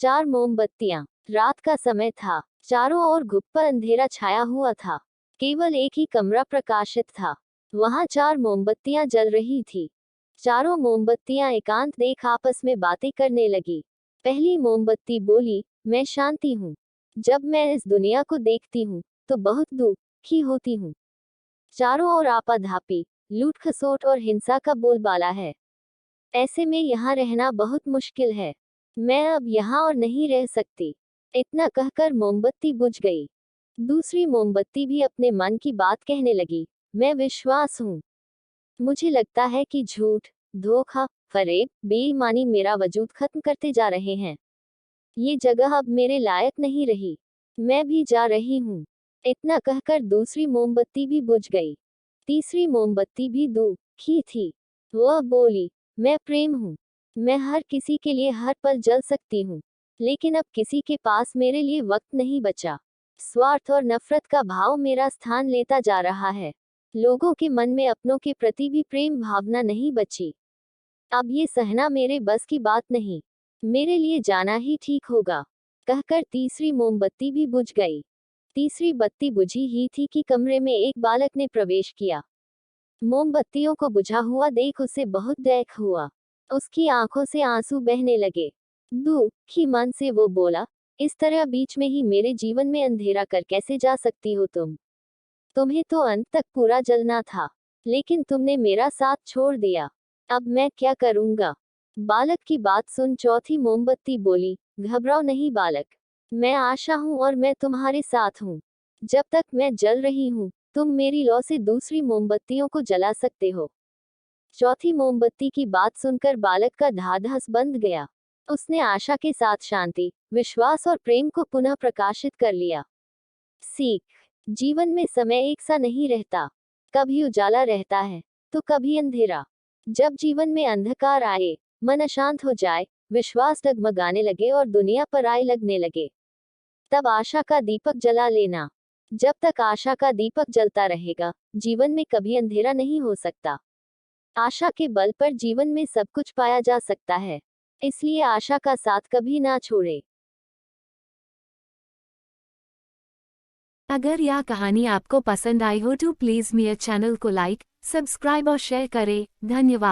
4 मोमबत्तियां। रात का समय था। चारों ओर गुप्त अंधेरा छाया हुआ था। केवल एक ही कमरा प्रकाशित था। वहां 4 मोमबत्तियां जल रही थी। चारों मोमबत्तियां एकांत देख आपस में बातें करने लगी। पहली मोमबत्ती बोली, मैं शांति हूँ। जब मैं इस दुनिया को देखती हूँ तो बहुत दुखी होती हूँ। चारों ओर आपाधापी, लूट खसोट और हिंसा का बोलबाला है। ऐसे में यहाँ रहना बहुत मुश्किल है। मैं अब यहाँ और नहीं रह सकती। इतना कहकर मोमबत्ती बुझ गई। दूसरी मोमबत्ती भी अपने मन की बात कहने लगी, मैं विश्वास हूँ। मुझे लगता है कि झूठ, धोखा, फरेब, बेईमानी मेरा वजूद खत्म करते जा रहे हैं। ये जगह अब मेरे लायक नहीं रही। मैं भी जा रही हूँ। इतना कहकर दूसरी मोमबत्ती भी बुझ गई। तीसरी मोमबत्ती भी दुखी थी। वह बोली, मैं प्रेम हूँ। मैं हर किसी के लिए हर पल जल सकती हूँ। लेकिन अब किसी के पास मेरे लिए वक्त नहीं बचा। स्वार्थ और नफरत का भाव मेरा स्थान लेता जा रहा है। लोगों के मन में अपनों के प्रति भी प्रेम भावना नहीं बची। अब ये सहना मेरे बस की बात नहीं। मेरे लिए जाना ही ठीक होगा। कहकर तीसरी मोमबत्ती भी बुझ गई। तीसरी बत्ती बुझी ही थी कि कमरे में एक बालक ने प्रवेश किया। मोमबत्तियों को बुझा हुआ देख उसे बहुत दुख हुआ। उसकी आंखों से आंसू बहने लगे। दुखी मन से वो बोला, इस तरह बीच में ही मेरे जीवन में अंधेरा कर कैसे जा सकती हो तुम? तुम्हें तो अंत तक पूरा जलना था, लेकिन तुमने मेरा साथ छोड़ दिया। अब मैं क्या करूंगा? बालक की बात सुन चौथी मोमबत्ती बोली, घबराओ नहीं बालक। मैं आशा हूं और मैं तुम्हारे साथ हूं। जब तक मैं जल रही हूं, तुम मेरी लौ से दूसरी मोमबत्तियों को जला सकते हो। चौथी मोमबत्ती की बात सुनकर बालक का ढाढ़स बंध गया। उसने आशा के साथ शांति, विश्वास और प्रेम को पुनः प्रकाशित कर लिया। सीख, जीवन में समय एक सा नहीं रहता। कभी उजाला रहता है तो कभी अंधेरा। जब जीवन में अंधकार आए, मन अशांत हो जाए, विश्वास डगमगाने लगे और दुनिया पराई लगने लगे, तब आशा का दीपक जला लेना। जब तक आशा का दीपक जलता रहेगा, जीवन में कभी अंधेरा नहीं हो सकता। आशा के बल पर जीवन में सब कुछ पाया जा सकता है। इसलिए आशा का साथ कभी ना छोड़े। अगर यह कहानी आपको पसंद आई हो तो प्लीज़ मेरे चैनल को लाइक, सब्सक्राइब और शेयर करें। धन्यवाद।